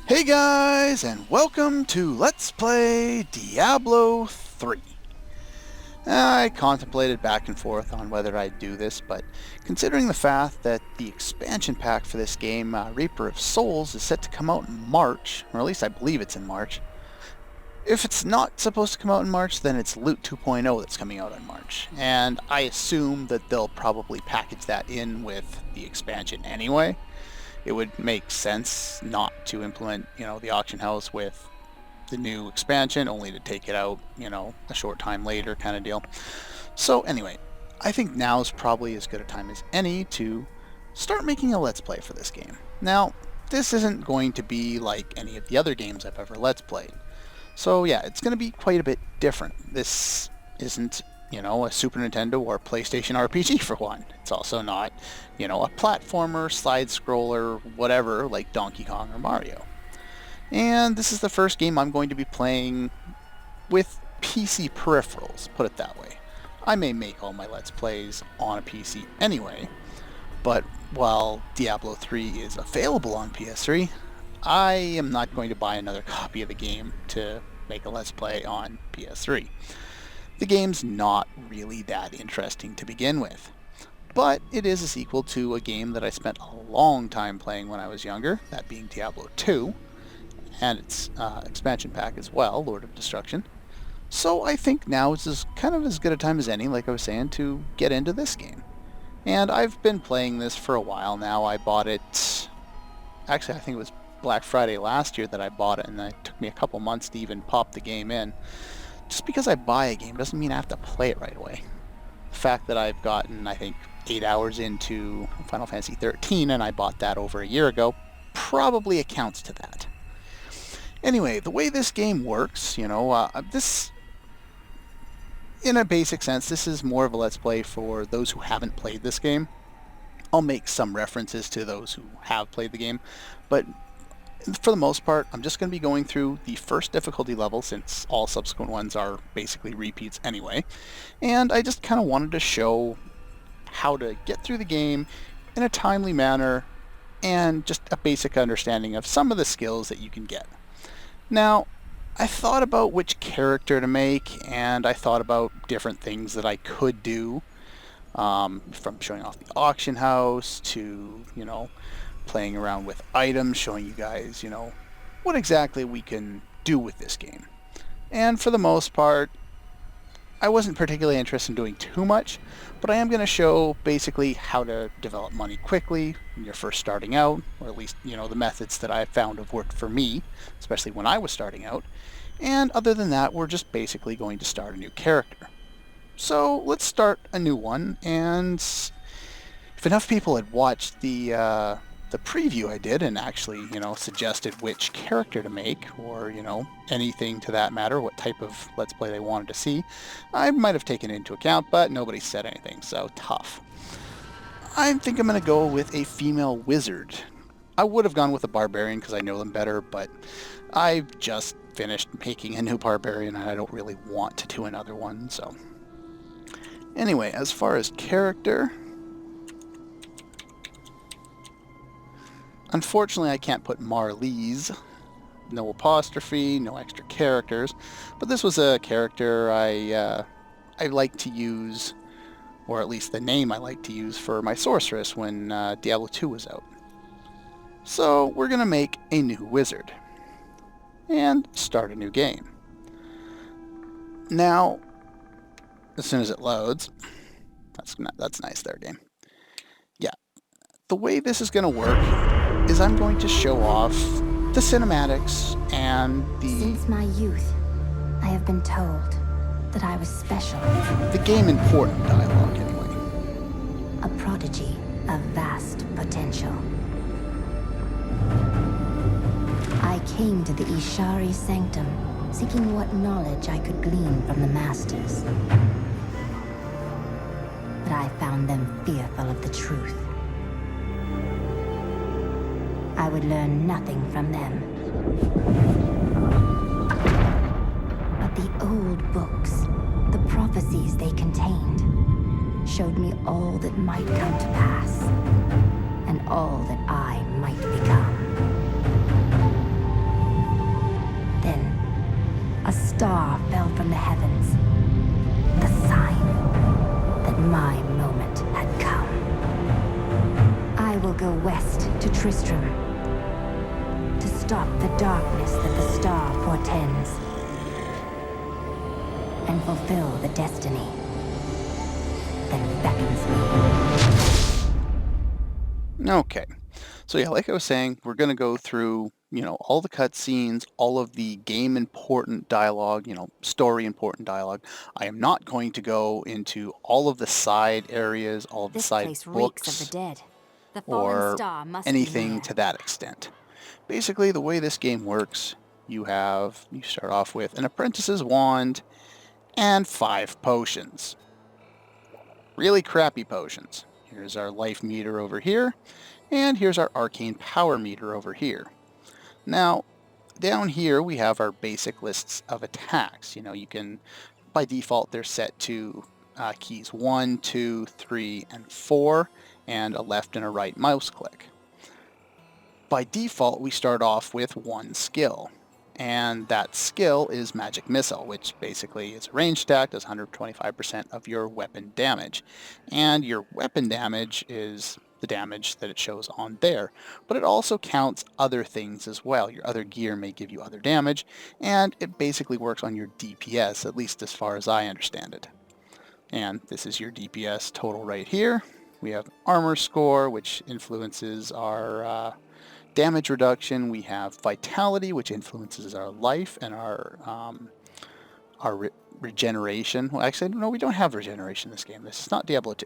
Hey guys, and welcome to Let's Play Diablo 3. I contemplated back and forth on whether I'd do this, but considering the fact that the expansion pack for this game, Reaper of Souls, is set to come out in March, or at least I believe it's in March. If it's not supposed to come out in March, then it's Loot 2.0 that's coming out in March, and I assume that they'll probably package that in with the expansion anyway. It would make sense not to implement, the auction house with the new expansion, only to take it out, a short time later kind of deal. So anyway, I think now's probably as good a time as any to start making a Let's Play for this game. Now, this isn't going to be like any of the other games I've ever Let's Played. So yeah, it's going to be quite a bit different. This isn't a Super Nintendo or PlayStation RPG for one. It's also not, a platformer, side-scroller, whatever, like Donkey Kong or Mario. And this is the first game I'm going to be playing with PC peripherals, put it that way. I may make all my Let's Plays on a PC anyway, but while Diablo 3 is available on PS3, I am not going to buy another copy of the game to make a Let's Play on PS3. The game's not really that interesting to begin with, but it is a sequel to a game that I spent a long time playing when I was younger, that being Diablo 2, and its expansion pack as well, Lord of Destruction. So I think now is kind of as good a time as any, like I was saying, to get into this game. And I've been playing this for a while now. I bought it, actually I think it was Black Friday last year that I bought it, and it took me a couple months to even pop the game in. Just because I buy a game doesn't mean I have to play it right away. The fact that I've gotten, I think, 8 hours into Final Fantasy 13 and I bought that over a year ago probably accounts to that. Anyway, the way this game works, this, in a basic sense, this is more of a Let's Play for those who haven't played this game. I'll make some references to those who have played the game, but for the most part, I'm just going to be going through the first difficulty level, since all subsequent ones are basically repeats anyway. And I just kind of wanted to show how to get through the game in a timely manner and just a basic understanding of some of the skills that you can get. Now, I thought about which character to make, and I thought about different things that I could do, from showing off the auction house to, playing around with items, showing you guys, what exactly we can do with this game. And for the most part, I wasn't particularly interested in doing too much, but I am going to show basically how to develop money quickly when you're first starting out, or at least, the methods that I found have worked for me, especially when I was starting out. And other than that, we're just basically going to start a new character. So let's start a new one, and if enough people had watched the preview I did and actually, suggested which character to make, or, anything to that matter, what type of Let's Play they wanted to see, I might have taken it into account, but nobody said anything, so tough. I think I'm going to go with a female wizard. I would have gone with a barbarian because I know them better, but I've just finished making a new barbarian and I don't really want to do another one, so. Anyway, as far as character, unfortunately, I can't put Marlies. No apostrophe, no extra characters. But this was a character I like to use, or at least the name I like to use for my sorceress when Diablo 2 was out. So we're going to make a new wizard and start a new game. Now, as soon as it loads, that's nice there, game. Yeah, the way this is going to work is I'm going to show off the cinematics and Since my youth, I have been told that I was special. The game important dialogue, anyway. A prodigy of vast potential. I came to the Ishari Sanctum, seeking what knowledge I could glean from the Masters. But I found them fearful of the truth. I would learn nothing from them. But the old books, the prophecies they contained, showed me all that might come to pass, and all that I might become. west to Tristram, to stop the darkness that the star portends, and fulfill the destiny that beckons me. Okay. So yeah, like I was saying, we're going to go through, all the cutscenes, all of the game important dialogue, story important dialogue. I am not going to go into all of the side areas, all of the This side place reeks of the books, dead. The fallen or star must be anything near. to that extent. Basically, the way this game works, you start off with an apprentice's wand and 5 potions. Really crappy potions. Here's our life meter over here, and here's our arcane power meter over here. Now, down here we have our basic lists of attacks. You can, by default, they're set to keys 1, 2, 3, and 4, and a left and a right mouse click. By default, we start off with one skill, and that skill is Magic Missile, which basically is a ranged attack, does 125% of your weapon damage. And your weapon damage is the damage that it shows on there, but it also counts other things as well. Your other gear may give you other damage, and it basically works on your DPS, at least as far as I understand it. And this is your DPS total right here. We have armor score, which influences our damage reduction. We have vitality, which influences our life and our regeneration. Well, actually, no, we don't have regeneration in this game. This is not Diablo 2.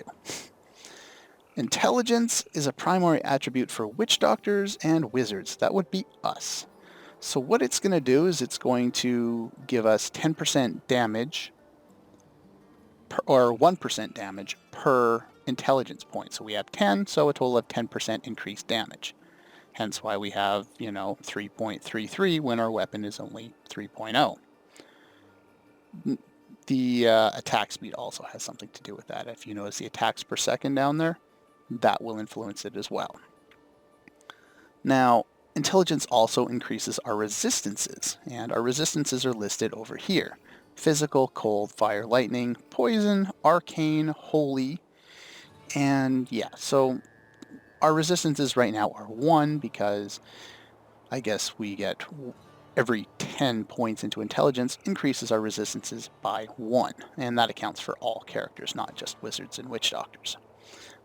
Intelligence is a primary attribute for witch doctors and wizards. That would be us. So what it's going to do is it's going to give us 10% damage, or 1% damage per intelligence point. So we have 10, so a total of 10% increased damage. Hence why we have, 3.33 when our weapon is only 3.0. The attack speed also has something to do with that. If you notice the attacks per second down there, that will influence it as well. Now, intelligence also increases our resistances, and our resistances are listed over here. Physical, cold, fire, lightning, poison, arcane, holy, and yeah, so our resistances right now are 1 because I guess we get every 10 points into intelligence increases our resistances by 1, and that accounts for all characters, not just wizards and witch doctors.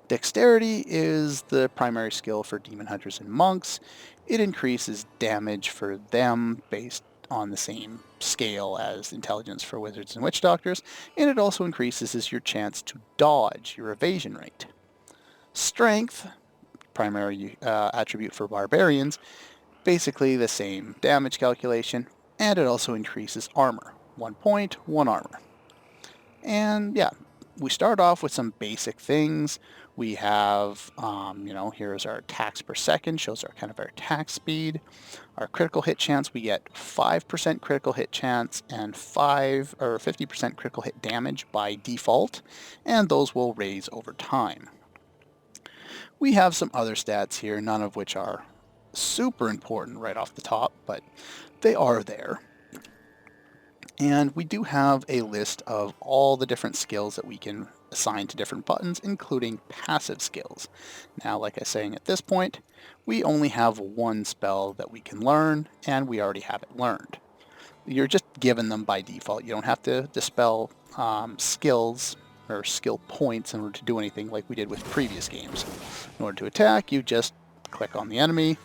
Dexterity is the primary skill for demon hunters and monks. It increases damage for them based on the same scale as intelligence for wizards and witch doctors, and it also increases your chance to dodge, your evasion rate. Strength, primary attribute for barbarians, basically the same damage calculation, and it also increases armor. 1 point, 1 armor. And yeah, we start off with some basic things. We have, here's our attacks per second, shows our kind of our attack speed. Our critical hit chance, we get 5% critical hit chance and 50% critical hit damage by default, and those will raise over time. We have some other stats here, none of which are super important right off the top, but they are there. And we do have a list of all the different skills that we can assign to different buttons, including passive skills. Now, like I was saying at this point, we only have one spell that we can learn, and we already have it learned. You're just given them by default. You don't have to dispel skills or skill points in order to do anything like we did with previous games. In order to attack, you just click on the enemy,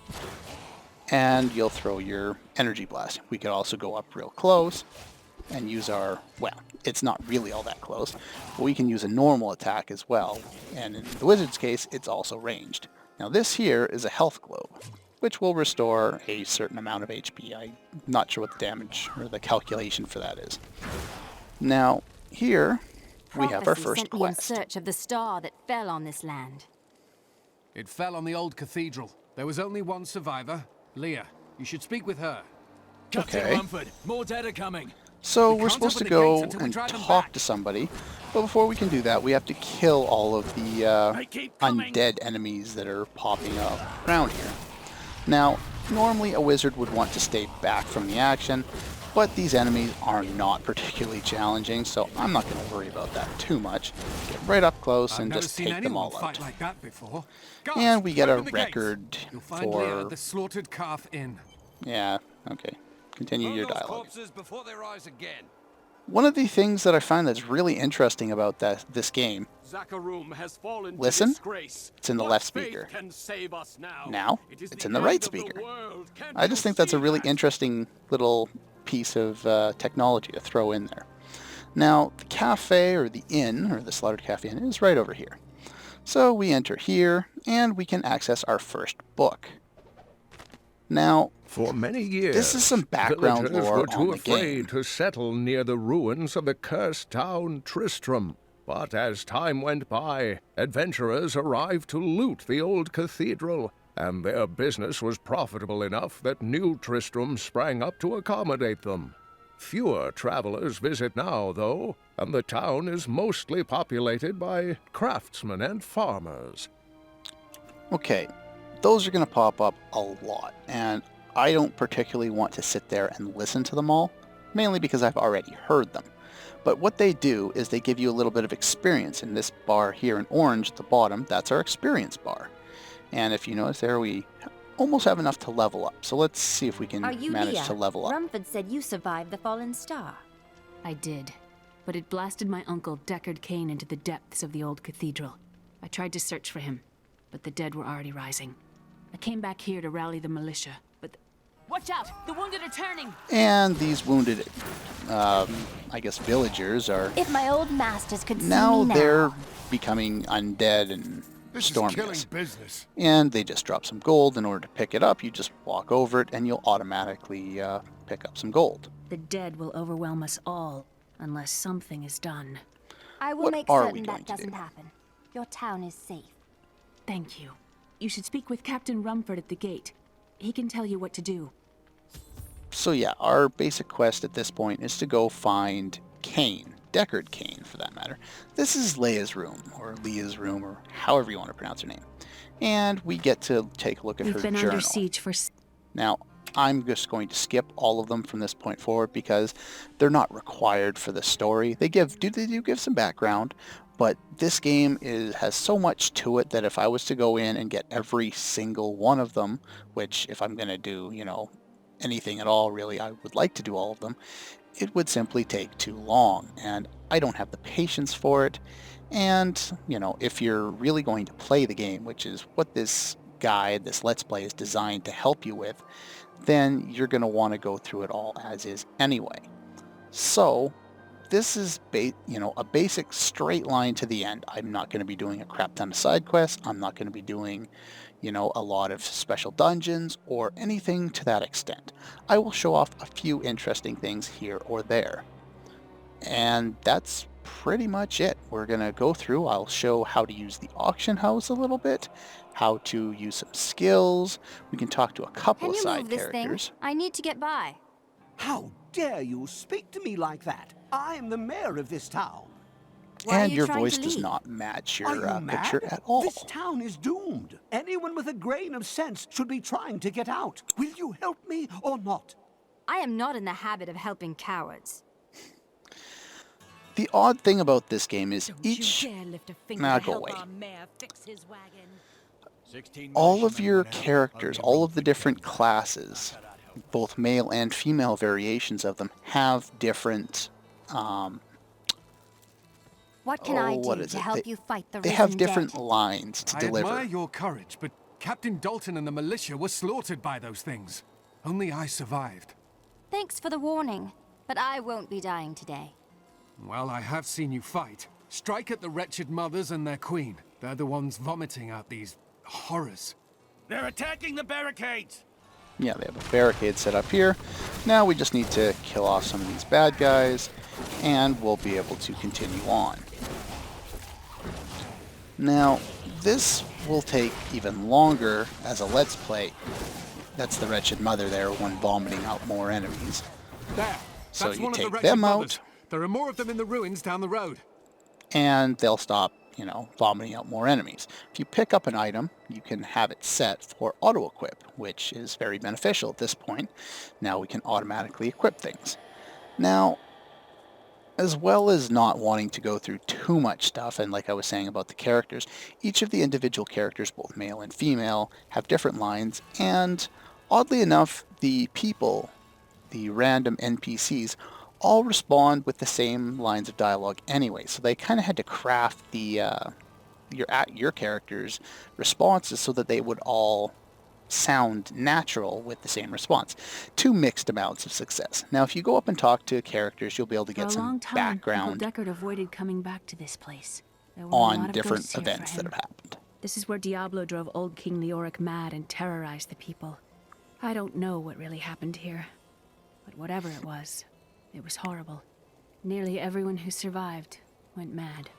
and you'll throw your energy blast. We could also go up real close and use our, well, it's not really all that close, but we can use a normal attack as well, and in the wizard's case, it's also ranged. Now this here is a health globe, which will restore a certain amount of HP. I'm not sure what the damage or the calculation for that is. Now, here we have our first sent me quest. in search of the star that fell on this land. It fell on the old cathedral. There was only one survivor, Leah. You should speak with her. Captain Okay. Rumford, more dead are coming. So We we're can't supposed to open the go gates until we and drive them talk back. to somebody, but before we can do that, we have to kill all of the They keep coming. undead enemies that are popping up around here. Now, normally a wizard would want to stay back from the action, But these enemies are not particularly challenging, so I'm not going to worry about that too much. Get right up close and just take them all fight out. like that before. Guards, And we get a open the gates. record You'll find Leah at for... the Slaughtered Calf Inn. Yeah, okay. Continue your Those dialogue. corpses before they rise again. One of the things that I find that's really interesting about this game, Zakarum has fallen listen, to disgrace. it's in the What left faith speaker. can save us now? Now, It is it's the in the end right of the speaker. world. Can't I just you think that's a see really that? interesting little piece of technology to throw in there. Now, the cafe, or the inn, or the Slaughtered Calf Inn, is right over here. So we enter here, and we can access our first book. Now, For many years, this is some background villagers lore were on too the game. afraid to settle near the ruins of the cursed town Tristram. But as time went by, adventurers arrived to loot the old cathedral, and their business was profitable enough that new Tristram sprang up to accommodate them. Fewer travelers visit now, though, and the town is mostly populated by craftsmen and farmers. Okay, those are going to pop up a lot, and I don't particularly want to sit there and listen to them all, mainly because I've already heard them. But what they do is they give you a little bit of experience. In this bar here in orange at the bottom, that's our experience bar. And if you notice there, we almost have enough to level up. So let's see if we can Are you manage Leah? to level up. Rumford said you survived the fallen star. I did, but it blasted my uncle Deckard Cain into the depths of the old cathedral. I tried to search for him, but the dead were already rising. I came back here to rally the militia, but... Watch out! The wounded are turning! And these wounded, I guess, villagers are... If my old masters could see Now me now. they're becoming undead and This storming is killing us. business. And they just drop some gold. In order to pick it up, you just walk over it and you'll automatically pick up some gold. The dead will overwhelm us all, unless something is done. I will What make are we certain going that to do? doesn't happen. Your town is safe. Thank you. You should speak with Captain Rumford at the gate. He can tell you what to do. So yeah, our basic quest at this point is to go find Cain, Deckard Cain for that matter. This is Leia's room, or Leah's room, or however you want to pronounce her name. And we get to take a look at We've her been journal. under siege for... Now, I'm just going to skip all of them from this point forward because they're not required for the story. They do give some background, but this game has so much to it that if I was to go in and get every single one of them, which if I'm going to do, anything at all really, I would like to do all of them, it would simply take too long, and I don't have the patience for it. And, if you're really going to play the game, which is what this guide, this Let's Play is designed to help you with, then you're going to want to go through it all as is anyway. So, this is a basic straight line to the end. I'm not going to be doing a crap ton of side quests. I'm not going to be doing, a lot of special dungeons or anything to that extent. I will show off a few interesting things here or there. And that's pretty much it. We're going to go through. I'll show how to use the auction house a little bit, how to use some skills. We can talk to a couple Can of you side move this characters. thing? I need to get by. How dare you speak to me like that? I am the mayor of this town. Why are And you your trying voice to does leave? not match Are your you mad? picture at all. This town is doomed. Anyone with a grain of sense should be trying to get out. Will you help me or not? I am not in the habit of helping cowards. The odd thing about this game is each... You dare lift a finger Nah, to go help away. our mayor fix his wagon. 16 All of militiamen your went out, characters, arguing all of the with different Deckard. classes, both male and female variations of them, have different... What can I what do is to it? help you fight the They risen have different dead? lines to I deliver. admire your courage, but Captain Dalton and the militia were slaughtered by those things. Only I survived. Thanks for the warning, but I won't be dying today. Well, I have seen you fight. Strike at the wretched mothers and their queen. They're the ones vomiting out these horrors. They're attacking the barricades! Yeah, they have a barricade set up here. Now we just need to kill off some of these bad guys, and we'll be able to continue on. Now, this will take even longer as a Let's Play. That's the wretched mother there, one vomiting out more enemies. There! So That's you one of the take wretched them mothers. out. There are more of them in the ruins down the road. And they'll stop you know, vomiting out more enemies. If you pick up an item, you can have it set for auto-equip, which is very beneficial at this point. Now we can automatically equip things. Now, as well as not wanting to go through too much stuff, and like I was saying about the characters, each of the individual characters, both male and female, have different lines, and oddly enough, the people, the random NPCs, all respond with the same lines of dialogue anyway, so they kind of had to craft the your characters' responses so that they would all sound natural with the same response. Two mixed amounts of success. Now, if you go up and talk to characters, you'll be able to For get a some long time, background Uncle Deckard avoided coming back to this place. There were a on lot of different ghosts here events for that him. have happened. This is where Diablo drove old King Leoric mad and terrorized the people. I don't know what really happened here, but whatever it was horrible. Nearly everyone who survived went mad.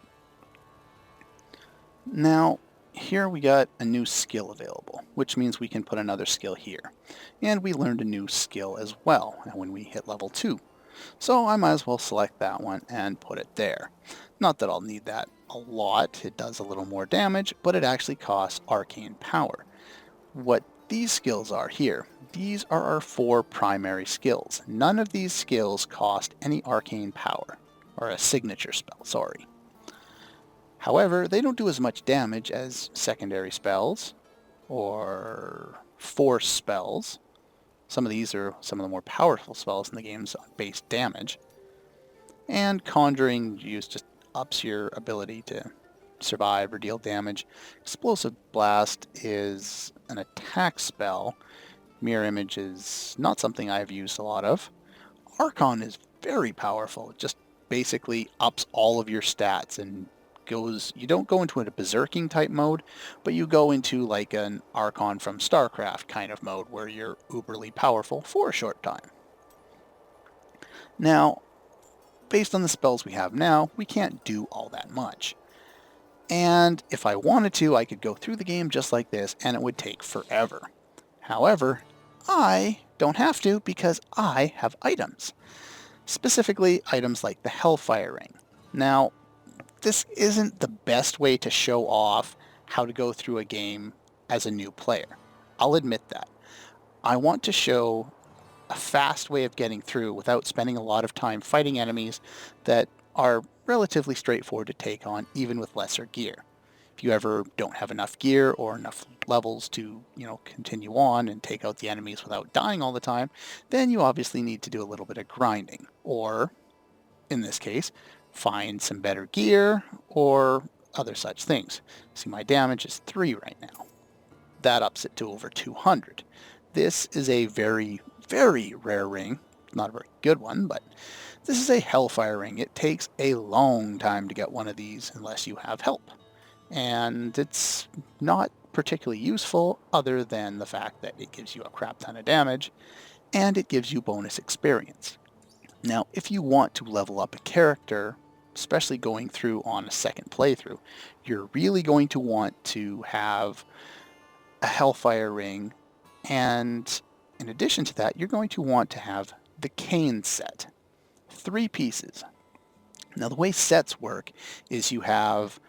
Now, here we got a new skill available, which means we can put another skill here. And we learned a new skill as well when we hit level 2. So I might as well select that one and put it there. Not that I'll need that a lot, it does a little more damage, but it actually costs arcane power. What these skills are here, these are our 4 primary skills. None of these skills cost any arcane power, or a signature spell, sorry. However, they don't do as much damage as secondary spells or force spells. Some of these are some of the more powerful spells in the game's base damage. And Conjuring use just ups your ability to survive or deal damage. Explosive Blast is an attack spell. Mirror Image is not something I've used a lot of. Archon is very powerful. It just basically ups all of your stats and you don't go into a berserking type mode, but you go into like an Archon from StarCraft kind of mode where you're uberly powerful for a short time. Now, based on the spells we have now, we can't do all that much. And if I wanted to, I could go through the game just like this and it would take forever. However, I don't have to because I have items. Specifically, items like the Hellfire Ring. Now, this isn't the best way to show off how to go through a game as a new player. I'll admit that. I want to show a fast way of getting through without spending a lot of time fighting enemies that are relatively straightforward to take on, even with lesser gear. If you ever don't have enough gear or enough levels to, continue on and take out the enemies without dying all the time, then you obviously need to do a little bit of grinding. Or, in this case, find some better gear or other such things. See, my damage is 3 right now. That ups it to over 200. This is a very, very rare ring. Not a very good one, but this is a Hellfire Ring. It takes a long time to get one of these unless you have help. And it's not particularly useful other than the fact that it gives you a crap ton of damage and it gives you bonus experience. Now, if you want to level up a character, especially going through on a second playthrough, you're really going to want to have a Hellfire Ring, and in addition to that, you're going to want to have the Cane set. 3 pieces. Now, the way sets work is you have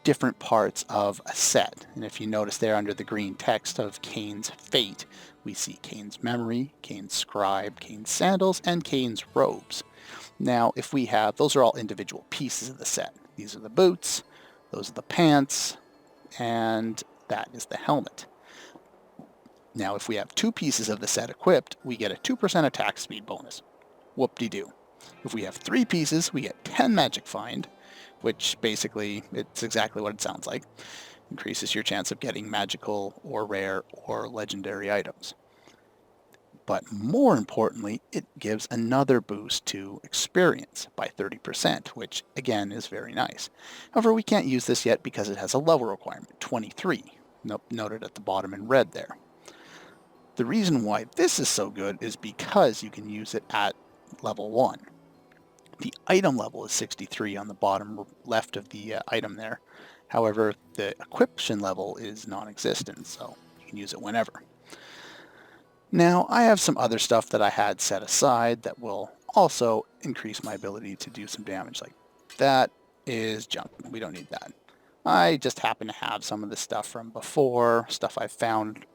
different parts of a set, and if you notice there under the green text of Cain's fate, we see Cain's memory, Cain's scribe, Cain's sandals, and Cain's robes. Now, if we have, those are all individual pieces of the set. These are the boots, those are the pants, and that is the helmet. Now, if we have 2 pieces of the set equipped, we get a 2% attack speed bonus. Whoop-de-doo. If we have 3 pieces, we get 10 magic find, which basically, it's exactly what it sounds like. Increases your chance of getting magical or rare or legendary items. But more importantly, it gives another boost to experience by 30%, which again is very nice. However, we can't use this yet because it has a level requirement, 23, noted at the bottom in red there. The reason why this is so good is because you can use it at level 1. The item level is 63 on the bottom left of the item there. However, the equiption level is non-existent, so you can use it whenever. Now, I have some other stuff that I had set aside that will also increase my ability to do some damage like that. is junk. We don't need that. I just happen to have some of the stuff from before, stuff I found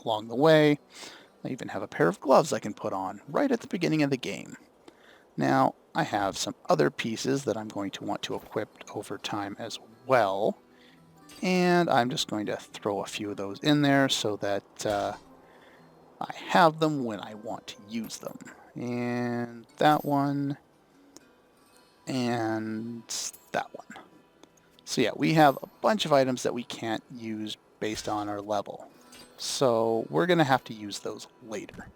along the way. I even have a pair of gloves I can put on right at the beginning of the game. Now, I have some other pieces that I'm going to want to equip over time as well. And I'm just going to throw a few of those in there so that I have them when I want to use them. And that one, and that one. So yeah, we have a bunch of items that we can't use based on our level. So we're going to have to use those later.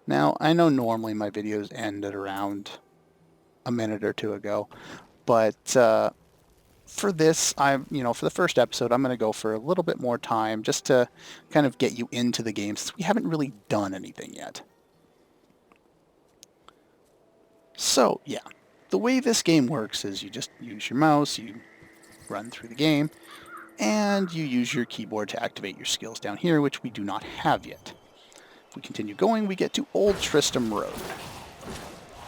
Now, I know normally my videos end at around a minute or two ago, but for this, for the first episode, I'm going to go for a little bit more time just to kind of get you into the game since we haven't really done anything yet. So, yeah, the way this game works is you just use your mouse, you run through the game, and you use your keyboard to activate your skills down here, which we do not have yet. If we continue going, we get to Old Tristram Road.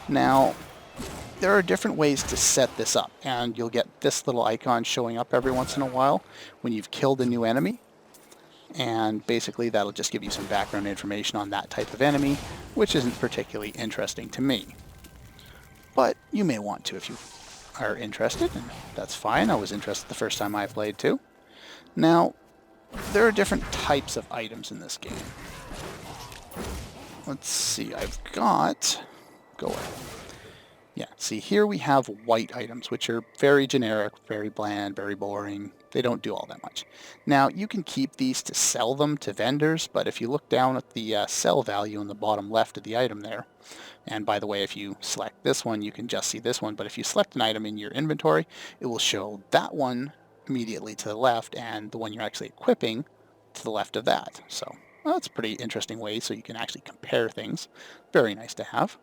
Now, there are different ways to set this up, and you'll get this little icon showing up every once in a while when you've killed a new enemy. And basically that'll just give you some background information on that type of enemy, which isn't particularly interesting to me. But you may want to if you are interested, and that's fine. I was interested the first time I played too. Now, there are different types of items in this game. Let's see, I've got... Go away. Yeah, see here we have white items, which are very generic, very bland, very boring. They don't do all that much. Now, you can keep these to sell them to vendors, but if you look down at the sell value in the bottom left of the item there, and by the way, if you select this one, you can just see this one, but if you select an item in your inventory, it will show that one immediately to the left, and the one you're actually equipping to the left of that. So, well, that's a pretty interesting way so you can actually compare things. Very nice to have.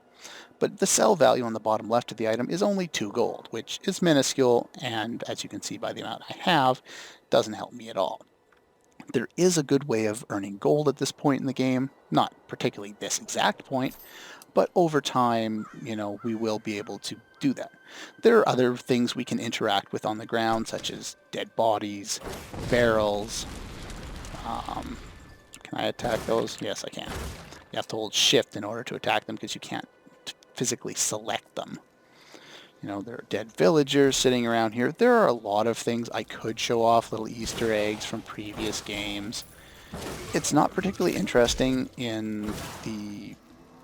But the sell value on the bottom left of the item is only 2 gold, which is minuscule, and as you can see by the amount I have, doesn't help me at all. There is a good way of earning gold at this point in the game, not particularly this exact point, but over time, we will be able to do that. There are other things we can interact with on the ground, such as dead bodies, barrels. Can I attack those? Yes, I can. You have to hold shift in order to attack them because you can't physically select them. There are dead villagers sitting around here. There are a lot of things I could show off, little Easter eggs from previous games. It's not particularly interesting in the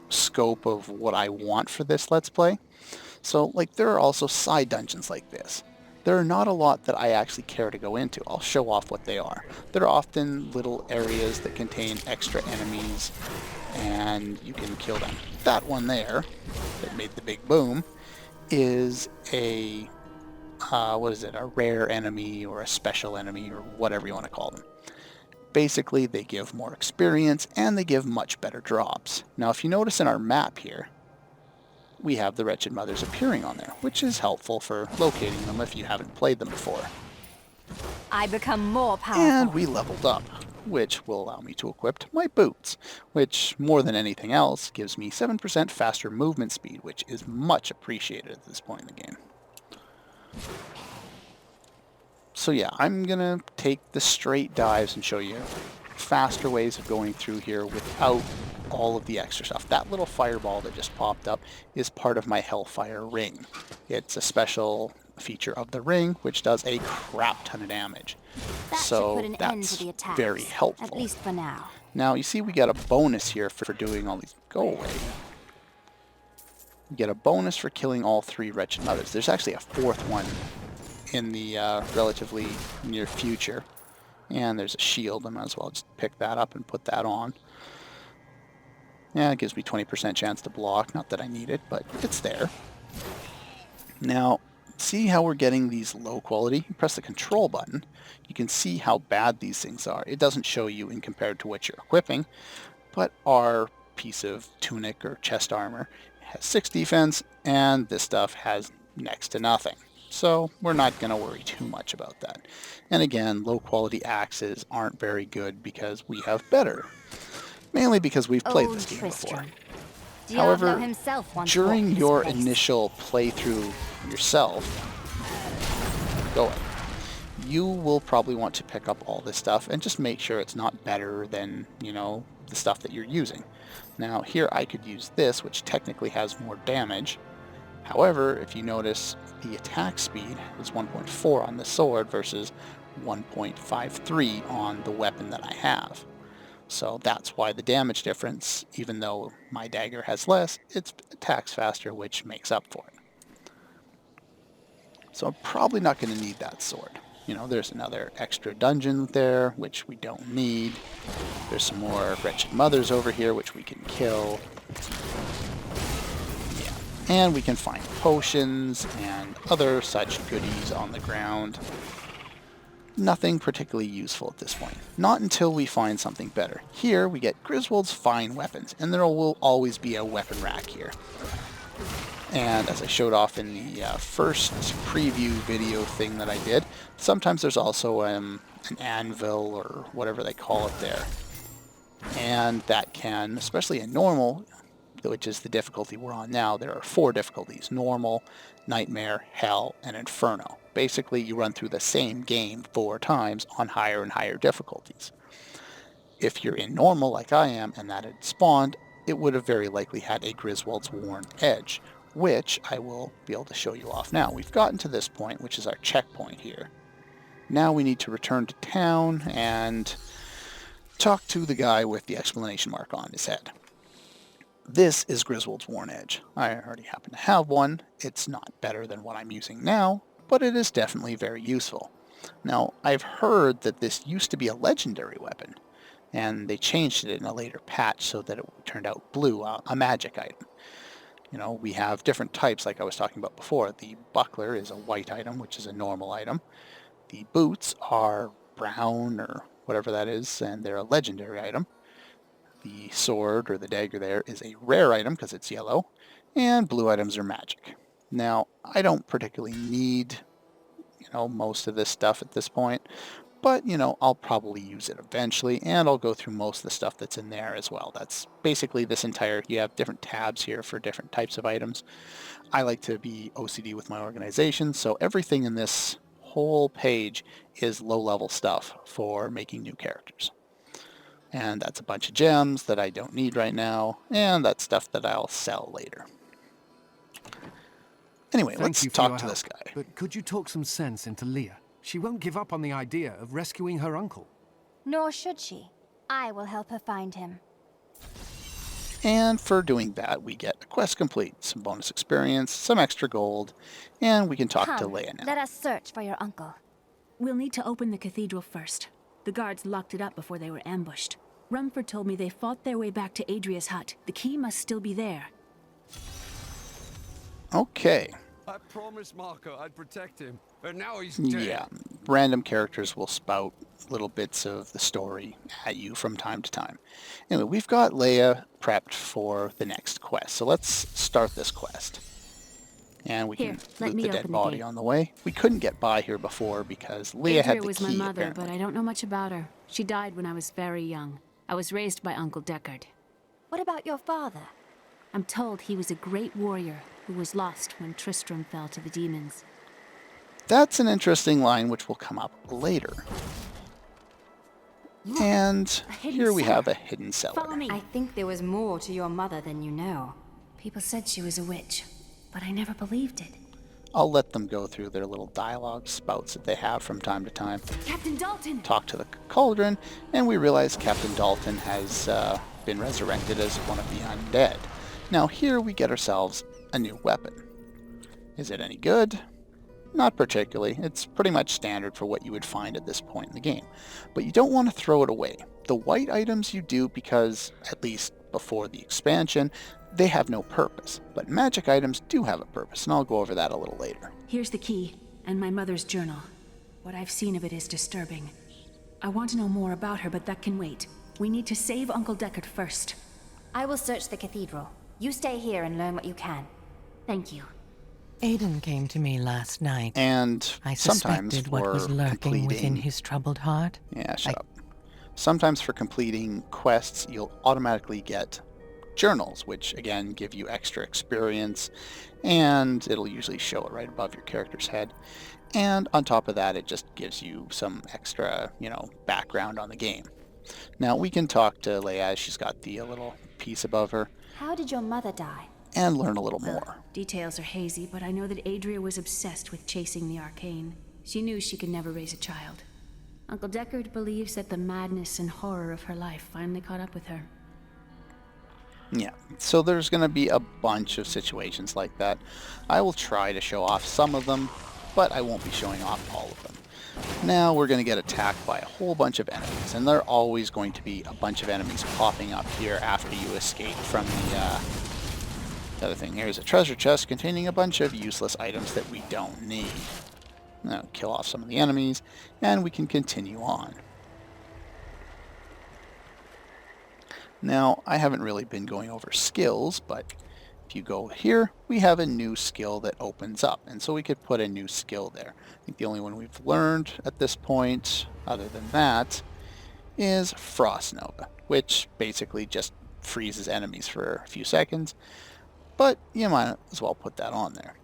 scope of what I want for this Let's Play. So, there are also side dungeons like this. There are not a lot that I actually care to go into. I'll show off what they are. There are often little areas that contain extra enemies, and you can kill them. That one there, that made the big boom, is a, a rare enemy or a special enemy or whatever you want to call them. Basically, they give more experience and they give much better drops. Now, if you notice in our map here, we have the Wretched Mothers appearing on there, which is helpful for locating them if you haven't played them before. I become more powerful. And we leveled up, which will allow me to equip my boots, which, more than anything else, gives me 7% faster movement speed, which is much appreciated at this point in the game. So yeah, I'm going to take the straight dives and show you faster ways of going through here without all of the extra stuff. That little fireball that just popped up is part of my Hellfire ring. It's a special feature of the ring, which does a crap ton of damage. That So should put an end that's to the attacks, very helpful. at least for now. Now, you see we got a bonus here for doing all these. Go away. You get a bonus for killing all 3 Wretched Mothers. There's actually a 4th one in the relatively near future. And there's a shield. I might as well just pick that up and put that on. Yeah, it gives me 20% chance to block. Not that I need it, but it's there. Now, see how we're getting these low quality? You press the control button. You can see how bad these things are. It doesn't show you in compared to what you're equipping, but our piece of tunic or chest armor has 6 defense, and this stuff has next to nothing. So we're not going to worry too much about that. And again, low quality axes aren't very good because we have better. Mainly because we've played this game before. Diablo However, himself once during walked your this place. initial playthrough yourself, going. You will probably want to pick up all this stuff and just make sure it's not better than, you know, the stuff that you're using. Now here I could use this, which technically has more damage. However, if you notice, the attack speed is 1.4 on the sword versus 1.53 on the weapon that I have. So that's why the damage difference, even though my dagger has less, it attacks faster, which makes up for it. So I'm probably not going to need that sword. You know, there's another extra dungeon there, which we don't need. There's some more wretched mothers over here, which we can kill. Yeah, and we can find potions and other such goodies on the ground. Nothing particularly useful at this point. Not until we find something better. Here we get Griswold's fine weapons, and there will always be a weapon rack here. And as I showed off in the first preview video thing that I did, sometimes there's also an anvil or whatever they call it there. And that can, especially in normal, which is the difficulty we're on now, there are 4 difficulties: normal, nightmare, hell, and inferno. Basically, you run through the same game 4 times on higher and higher difficulties. If you're in normal like I am and that had spawned, it would have very likely had a Griswold's Worn Edge, which I will be able to show you off now. We've gotten to this point, which is our checkpoint here. Now we need to return to town and talk to the guy with the exclamation mark on his head. This is Griswold's Worn Edge. I already happen to have one. It's not better than what I'm using now, but it is definitely very useful. Now, I've heard that this used to be a legendary weapon, and they changed it in a later patch so that it turned out blue, a magic item. You know, we have different types like I was talking about before. The buckler is a white item, which is a normal item. The boots are brown or whatever that is, and they're a legendary item. The sword or the dagger there is a rare item because it's yellow, and blue items are magic. Now, I don't particularly need, you know, most of this stuff at this point, but, you know, I'll probably use it eventually, and I'll go through most of the stuff that's in there as well. That's basically this entire, you have different tabs here for different types of items. I like to be OCD with my organization, so everything in this whole page is low-level stuff for making new characters. And that's a bunch of gems that I don't need right now, and that's stuff that I'll sell later. Anyway, let's talk to this guy. But could you talk some sense into Leah? She won't give up on the idea of rescuing her uncle. Nor should she. I will help her find him. And for doing that, we get a quest complete, some bonus experience, some extra gold, and we can talk to Leah now. Let us search for your uncle. We'll need to open the cathedral first. The guards locked it up before they were ambushed. Rumford told me they fought their way back to Adria's hut. The key must still be there. Okay. I promised Marco I'd protect him, and now he's dead. Yeah, random characters will spout little bits of the story at you from time to time. Anyway, we've got Leia prepped for the next quest, so let's start this quest. And we Here, can let loot me the open dead the body gate. on the way. We couldn't get by here before because Leia had Adria the was key, my mother, apparently. but I don't know much about her. She died when I was very young. I was raised by Uncle Deckard. What about your father? I'm told he was a great warrior who was lost when Tristram fell to the demons. That's an interesting line which will come up later. And a hidden here we cellar. have a hidden cellar. Follow me. I think there was more to your mother than you know. People said she was a witch, but I never believed it. I'll let them go through their little dialogue spouts that they have from time to time. Captain Dalton! Talk to the cauldron, and we realize Captain Dalton has been resurrected as one of the undead. Now here we get ourselves a new weapon. Is it any good? Not particularly. It's pretty much standard for what you would find at this point in the game. But you don't want to throw it away. The white items you do because, at least before the expansion, they have no purpose. But magic items do have a purpose, and I'll go over that a little later. Here's the key, and my mother's journal. What I've seen of it is disturbing. I want to know more about her, but that can wait. We need to save Uncle Deckard first. I will search the cathedral. You stay here and learn what you can. Thank you. Aiden came to me last night. And I sometimes suspected what was for lurking within completing... his troubled heart. Yeah, shut up. Sometimes for completing quests, you'll automatically get journals, which again give you extra experience, and it'll usually show it right above your character's head. And on top of that, it just gives you some extra, background on the game. Now, we can talk to Leia. She's got the little piece above her. How did your mother die? And learn a little Well, more. details are hazy, but I know that Adria was obsessed with chasing the arcane. She knew she could never raise a child. Uncle Deckard believes that the madness and horror of her life finally caught up with her. Yeah, so there's going to be a bunch of situations like that. I will try to show off some of them, but I won't be showing off all of them. Now we're going to get attacked by a whole bunch of enemies, and there are always going to be a bunch of enemies popping up here after you escape from the other thing. Here's a treasure chest containing a bunch of useless items that we don't need. Now kill off some of the enemies, and we can continue on. Now, I haven't really been going over skills, but if you go here, we have a new skill that opens up, and so we could put a new skill there. I think the only one we've learned at this point, other than that, is Frost Nova, which basically just freezes enemies for a few seconds, but you might as well put that on there.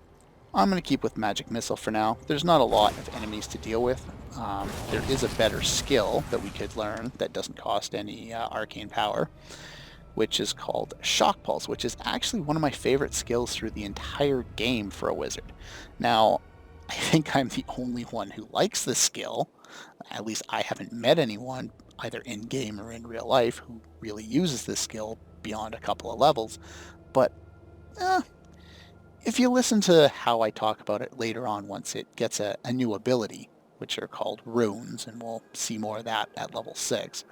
I'm going to keep with Magic Missile for now. There's not a lot of enemies to deal with. There is a better skill that we could learn that doesn't cost any arcane power, which is called Shock Pulse, which is actually one of my favorite skills through the entire game for a wizard. Now, I think I'm the only one who likes this skill. At least I haven't met anyone, either in-game or in real life, who really uses this skill beyond a couple of levels. But, if you listen to how I talk about it later on once it gets a new ability, which are called runes, and we'll see more of that at level 6.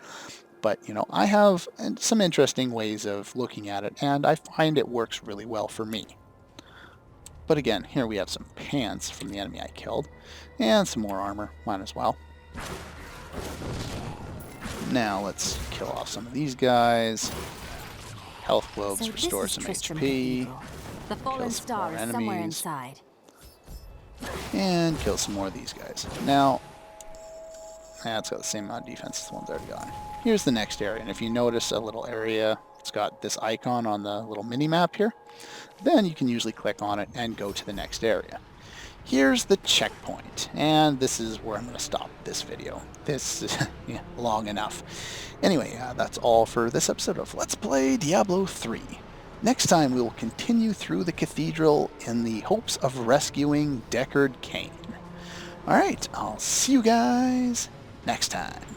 But, I have some interesting ways of looking at it, and I find it works really well for me. But again, here we have some pants from the enemy I killed, and some more armor, might as well. Now let's kill off some of these guys. Health globes restore some Tristram HP. Cathedral. The fallen star is somewhere inside. And kill some more of these guys. Now, it's got the same amount of defense as the one's already gone. Here's the next area, and if you notice a little area, it's got this icon on the little mini-map here, then you can usually click on it and go to the next area. Here's the checkpoint, and this is where I'm going to stop this video. This is long enough. Anyway, that's all for this episode of Let's Play Diablo 3. Next time we will continue through the cathedral in the hopes of rescuing Deckard Cain. Alright, I'll see you guys next time.